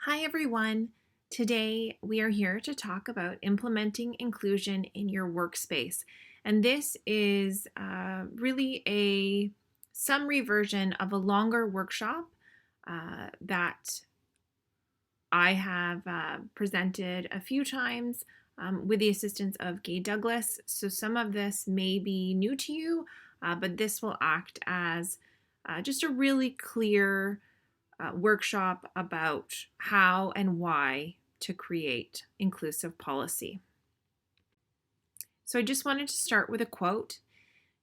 Hi, everyone. Today we are here to talk about implementing inclusion in your workspace. And this is really a summary version of a longer workshop that I have presented a few times with the assistance of Gay Douglas. So some of this may be new to you, but this will act as just a really clear workshop about how and why to create inclusive policy. So I just wanted to start with a quote.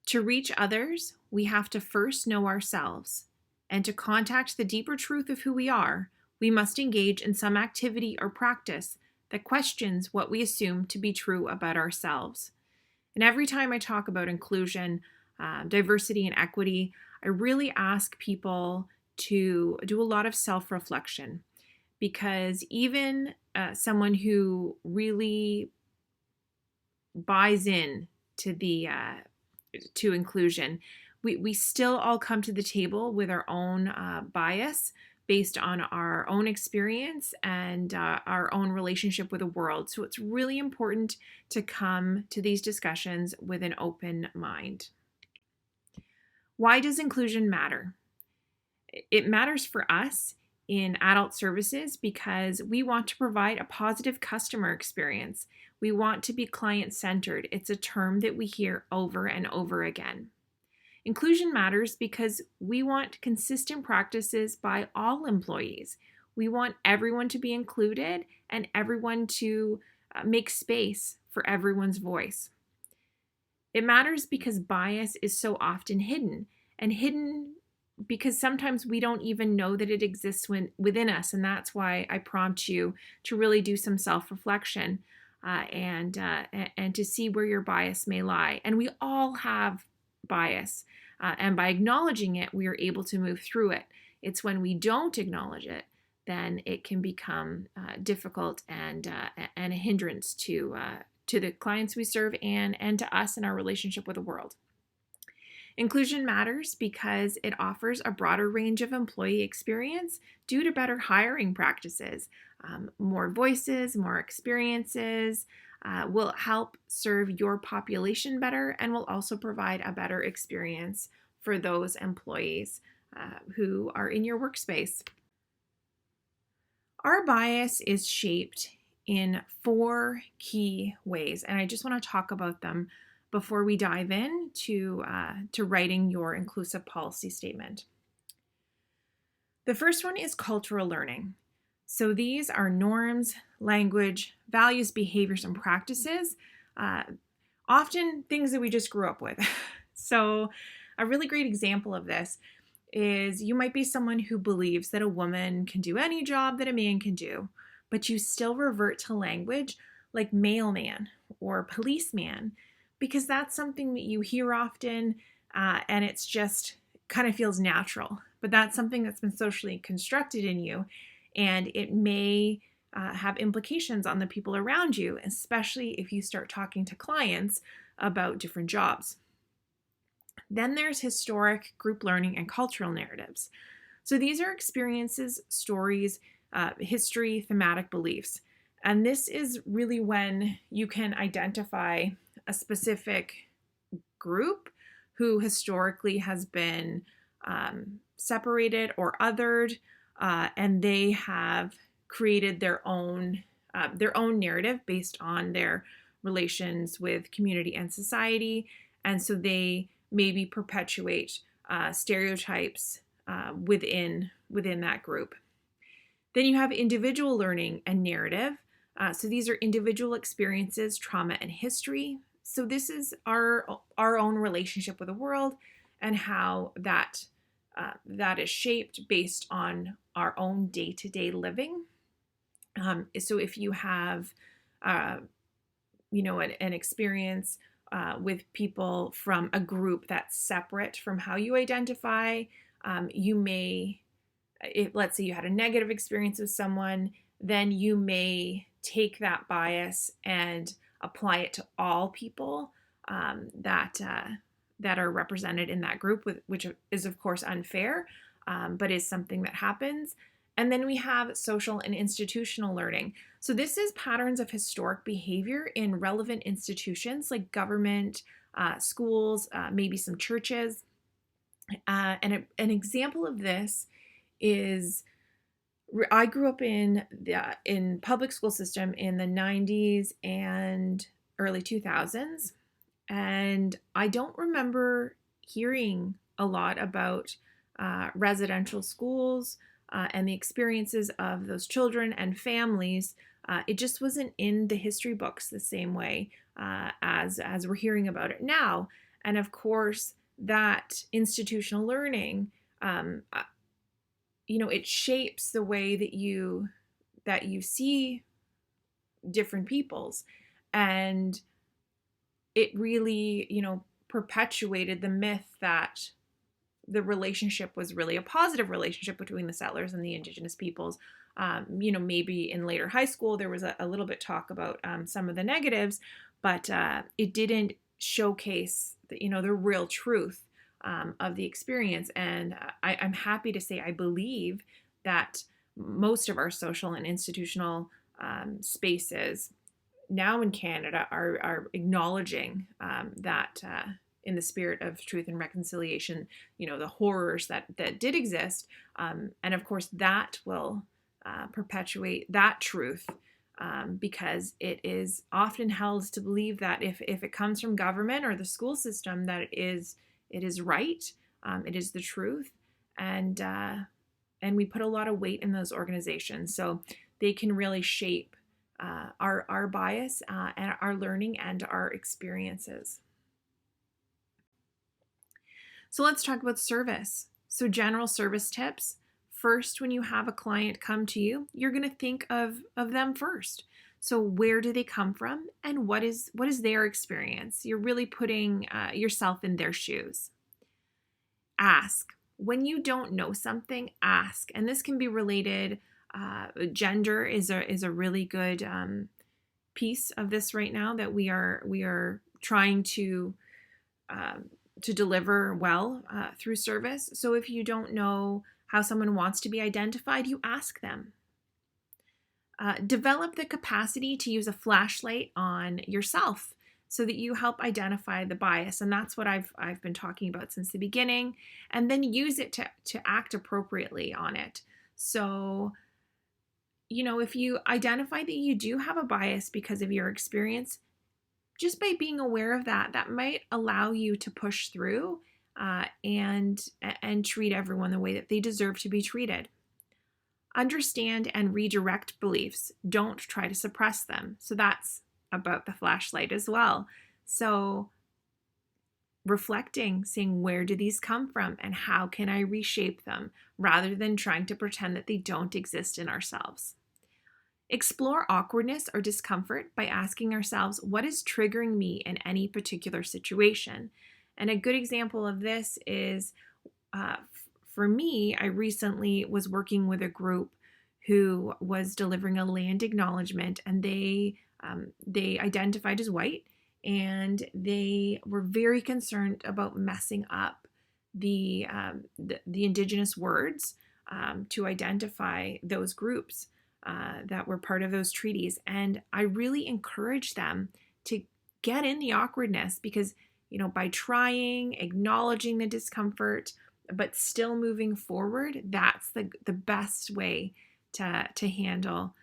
To reach others, we have to first know ourselves. And to contact the deeper truth of who we are, we must engage in some activity or practice that questions what we assume to be true about ourselves. And every time I talk about inclusion, diversity, and equity, I really ask people to do a lot of self reflection because even someone who really buys in to the to inclusion, we still all come to the table with our own bias based on our own experience and our own relationship with the world. So it's really important to come to these discussions with an open mind. Why does inclusion matter? It matters for us in adult services because we want to provide a positive customer experience. We want to be client centered. It's a term that we hear over and over again. Inclusion matters because we want consistent practices by all employees. We want everyone to be included and everyone to make space for everyone's voice. It matters because bias is so often hidden, and hidden because sometimes we don't even know that it exists within us. And that's why I prompt you to really do some self-reflection and to see where your bias may lie. And we all have bias. And by acknowledging it, we are able to move through it. It's when we don't acknowledge it, then it can become difficult and a hindrance to the clients we serve and to us in our relationship with the world. Inclusion matters because it offers a broader range of employee experience due to better hiring practices. More voices, more experiences will help serve your population better and will also provide a better experience for those employees who are in your workspace. Our bias is shaped in four key ways, and I just want to talk about them before we dive in to writing your inclusive policy statement. The first one is cultural learning. So these are norms, language, values, behaviors, and practices, often things that we just grew up with. So a really great example of this is you might be someone who believes that a woman can do any job that a man can do, but you still revert to language like mailman or policeman because that's something that you hear often and it's just kind of feels natural. But that's something that's been socially constructed in you, and it may have implications on the people around you, especially if you start talking to clients about different jobs. Then there's historic, group learning, and cultural narratives. So these are experiences, stories, history, thematic beliefs. And this is really when you can identify a specific group who historically has been separated or othered, and they have created their own narrative based on their relations with community and society, and so they maybe perpetuate stereotypes within that group. Then you have individual learning and narrative. So these are individual experiences, trauma, and history. So this is our own relationship with the world and how that is shaped based on our own day-to-day living. So if you have, an experience with people from a group that's separate from how you identify, you may, let's say you had a negative experience with someone, then you may take that bias and apply it to all people that are represented in that group, which is of course unfair, but is something that happens. And then we have social and institutional learning. So this is patterns of historic behavior in relevant institutions like government, schools, maybe some churches. An example of this is I grew up in public school system in the 90s and early 2000s, and I don't remember hearing a lot about residential schools and the experiences of those children and families. It just wasn't in the history books the same way as we're hearing about it now. And of course, that institutional learning, it shapes the way that you see different peoples, and it really, perpetuated the myth that the relationship was really a positive relationship between the settlers and the indigenous peoples. Maybe in later high school there was a little bit talk about some of the negatives, but it didn't showcase the real truth of the experience. And I'm happy to say I believe that most of our social and institutional spaces now in Canada are acknowledging that in the spirit of truth and reconciliation, the horrors that did exist. And of course, that will perpetuate that truth because it is often held to believe that if it comes from government or the school system, that it is right, it is the truth, and we put a lot of weight in those organizations, so they can really shape our bias and our learning and our experiences. So let's talk about service. So general service tips. First, when you have a client come to you, you're going to think of them first. So where do they come from, and what is their experience? You're really putting yourself in their shoes. Ask. When you don't know something, ask. And this can be related. Gender is a really good piece of this right now that we are trying to deliver well through service. So if you don't know how someone wants to be identified, you ask them. Develop the capacity to use a flashlight on yourself so that you help identify the bias. And that's what I've been talking about since the beginning. And then use it to act appropriately on it. So, if you identify that you do have a bias because of your experience, just by being aware of that might allow you to push through and treat everyone the way that they deserve to be treated. Understand and redirect beliefs. Don't try to suppress them. So that's about the flashlight as well. So reflecting, saying, where do these come from and how can I reshape them, rather than trying to pretend that they don't exist in ourselves. Explore awkwardness or discomfort by asking ourselves, what is triggering me in any particular situation? And a good example of this is, for me, I recently was working with a group who was delivering a land acknowledgement, and they identified as white, and they were very concerned about messing up the Indigenous words to identify those groups that were part of those treaties. And I really encourage them to get in the awkwardness, because by trying, acknowledging the discomfort, but still moving forward, that's the best way to handle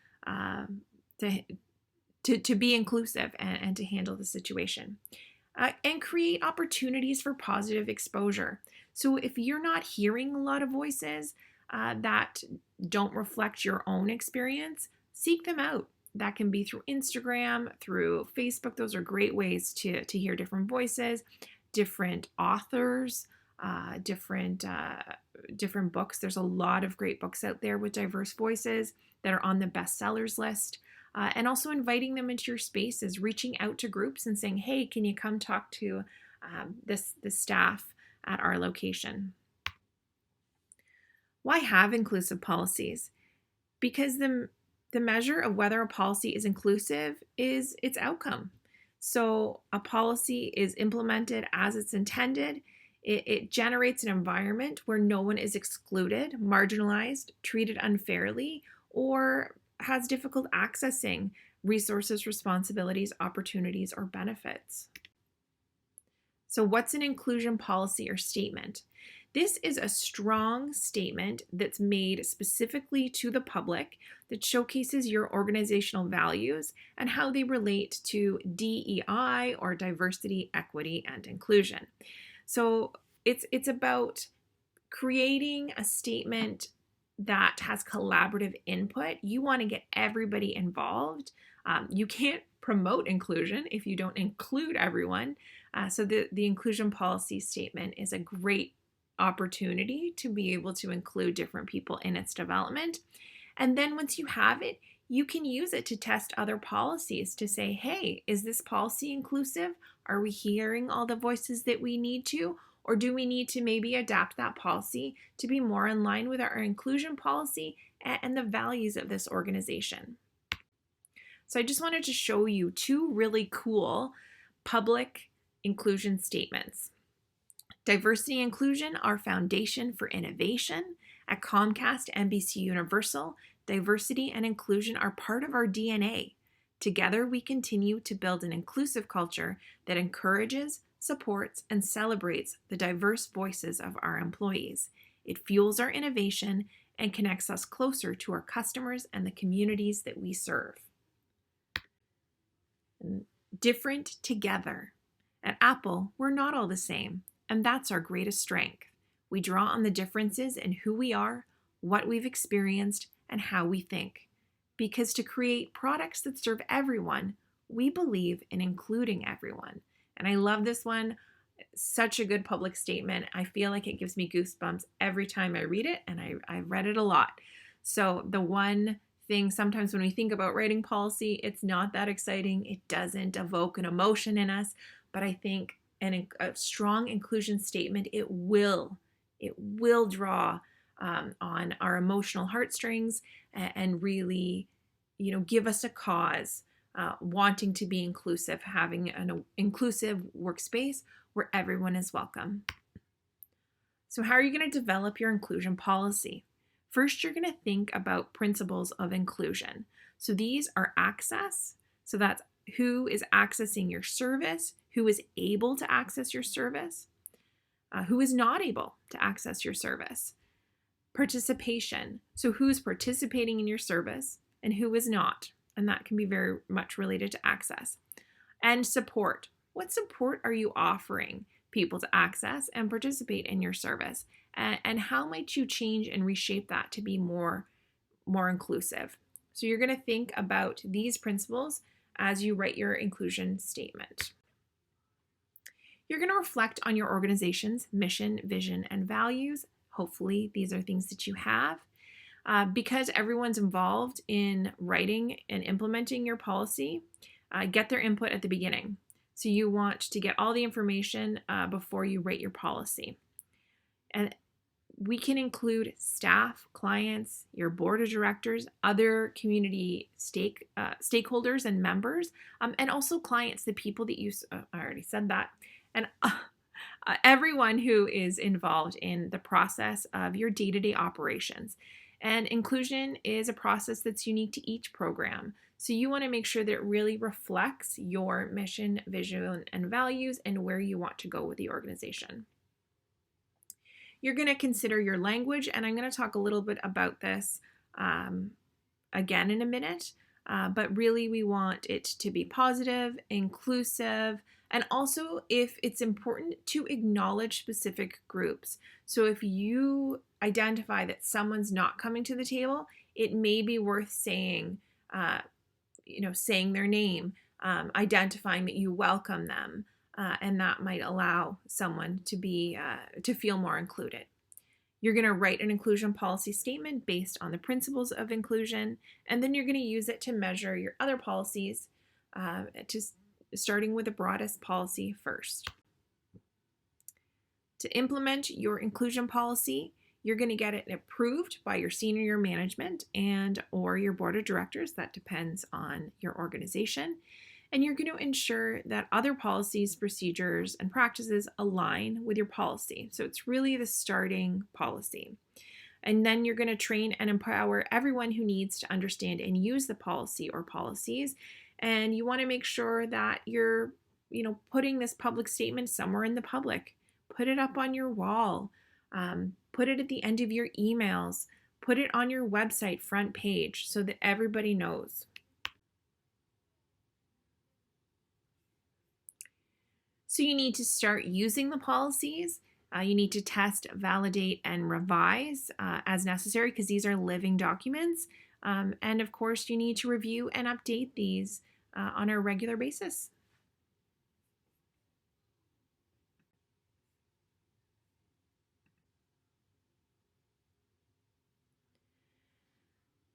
to be inclusive and to handle the situation. And create opportunities for positive exposure. So if you're not hearing a lot of voices that don't reflect your own experience, seek them out. That can be through Instagram, through Facebook. Those are great ways to hear different voices, different authors, different books. There's a lot of great books out there with diverse voices that are on the bestsellers list. And also inviting them into your spaces, reaching out to groups and saying, hey, can you come talk to the staff at our location? Why have inclusive policies? Because the measure of whether a policy is inclusive is its outcome. So a policy is implemented as it's intended It generates an environment where no one is excluded, marginalized, treated unfairly, or has difficult accessing resources, responsibilities, opportunities, or benefits. So, what's an inclusion policy or statement? This is a strong statement that's made specifically to the public that showcases your organizational values and how they relate to DEI or diversity, equity, and inclusion. So, it's about creating a statement that has collaborative input. You want to get everybody involved. You can't promote inclusion if you don't include everyone. So the inclusion policy statement is a great opportunity to be able to include different people in its development. And then once you have it, you can use it to test other policies to say, hey, is this policy inclusive? Are we hearing all the voices that we need to? Or do we need to maybe adapt that policy to be more in line with our inclusion policy and the values of this organization? So I just wanted to show you two really cool public inclusion statements. Diversity and inclusion, our foundation for innovation. At Comcast NBC Universal, diversity and inclusion are part of our DNA. Together, we continue to build an inclusive culture that encourages, supports, and celebrates the diverse voices of our employees. It fuels our innovation and connects us closer to our customers and the communities that we serve. Different together. At Apple, we're not all the same, and that's our greatest strength. We draw on the differences in who we are, what we've experienced, and how we think. Because to create products that serve everyone, we believe in including everyone. And I love this one. Such a good public statement. I feel like it gives me goosebumps every time I read it, and I've read it a lot. So the one thing sometimes when we think about writing policy, it's not that exciting. It doesn't evoke an emotion in us, but I think a strong inclusion statement, it will draw on our emotional heartstrings and really, give us a cause, wanting to be inclusive, having an inclusive workspace where everyone is welcome. So how are you going to develop your inclusion policy? First, you're going to think about principles of inclusion. So these are access. So that's who is accessing your service, who is able to access your service, who is not able to access your service. Participation. So who's participating in your service and who is not. And that can be very much related to access. And support. What support are you offering people to access and participate in your service? And how might you change and reshape that to be more inclusive? So you're going to think about these principles as you write your inclusion statement. You're going to reflect on your organization's mission, vision, and values. Hopefully, these are things that you have. Because everyone's involved in writing and implementing your policy, get their input at the beginning. So you want to get all the information before you write your policy. And we can include staff, clients, your board of directors, other community stakeholders and members, and also clients, the people that I already said that, and everyone who is involved in the process of your day-to-day operations. And inclusion is a process that's unique to each program. So you want to make sure that it really reflects your mission, vision, and values and where you want to go with the organization. You're going to consider your language, and I'm going to talk a little bit about this again in a minute. But really, we want it to be positive, inclusive, and also if it's important to acknowledge specific groups. So if you identify that someone's not coming to the table, it may be worth saying, saying their name, identifying that you welcome them, and that might allow someone to feel more included. You're going to write an inclusion policy statement based on the principles of inclusion, and then you're going to use it to measure your other policies, starting with the broadest policy first. To implement your inclusion policy, you're going to get it approved by your senior management and or your board of directors. That depends on your organization. And you're going to ensure that other policies, procedures, and practices align with your policy. So it's really the starting policy. And then you're going to train and empower everyone who needs to understand and use the policy or policies. And you want to make sure that you're, putting this public statement somewhere in the public. Put it up on your wall. Put it at the end of your emails. Put it on your website front page so that everybody knows. So you need to start using the policies. You need to test, validate, and revise as necessary because these are living documents. And of course, you need to review and update these on a regular basis.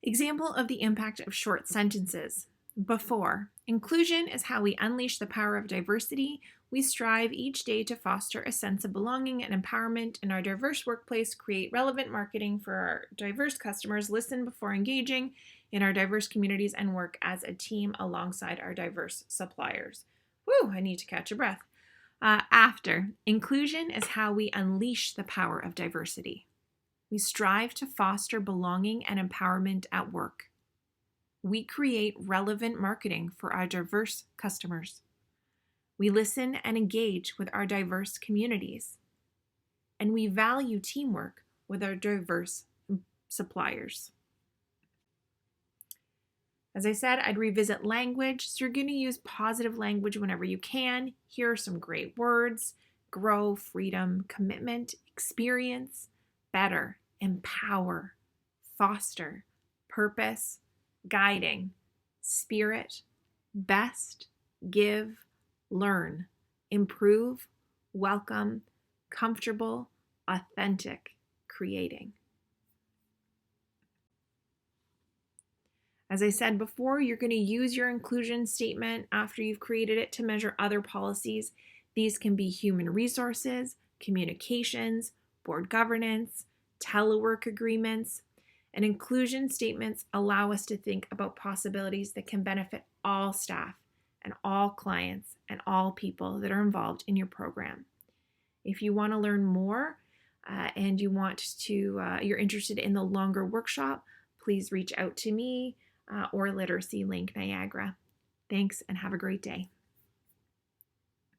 Example of the impact of short sentences. Before, inclusion is how we unleash the power of diversity. We strive each day to foster a sense of belonging and empowerment in our diverse workplace, create relevant marketing for our diverse customers, listen before engaging in our diverse communities, and work as a team alongside our diverse suppliers. Woo, I need to catch a breath. After, inclusion is how we unleash the power of diversity. We strive to foster belonging and empowerment at work. We create relevant marketing for our diverse customers. We listen and engage with our diverse communities. And we value teamwork with our diverse suppliers. As I said, I'd revisit language. So you're going to use positive language whenever you can. Here are some great words: grow, freedom, commitment, experience, better, empower, foster, purpose, guiding, spirit, best, give, learn, improve, welcome, comfortable, authentic, creating. As I said before, you're going to use your inclusion statement after you've created it to measure other policies. These can be human resources, communications, board governance, telework agreements, and inclusion statements allow us to think about possibilities that can benefit all staff and all clients and all people that are involved in your program. If you want to learn more and you're interested in the longer workshop, please reach out to me or Literacy Link Niagara. Thanks and have a great day.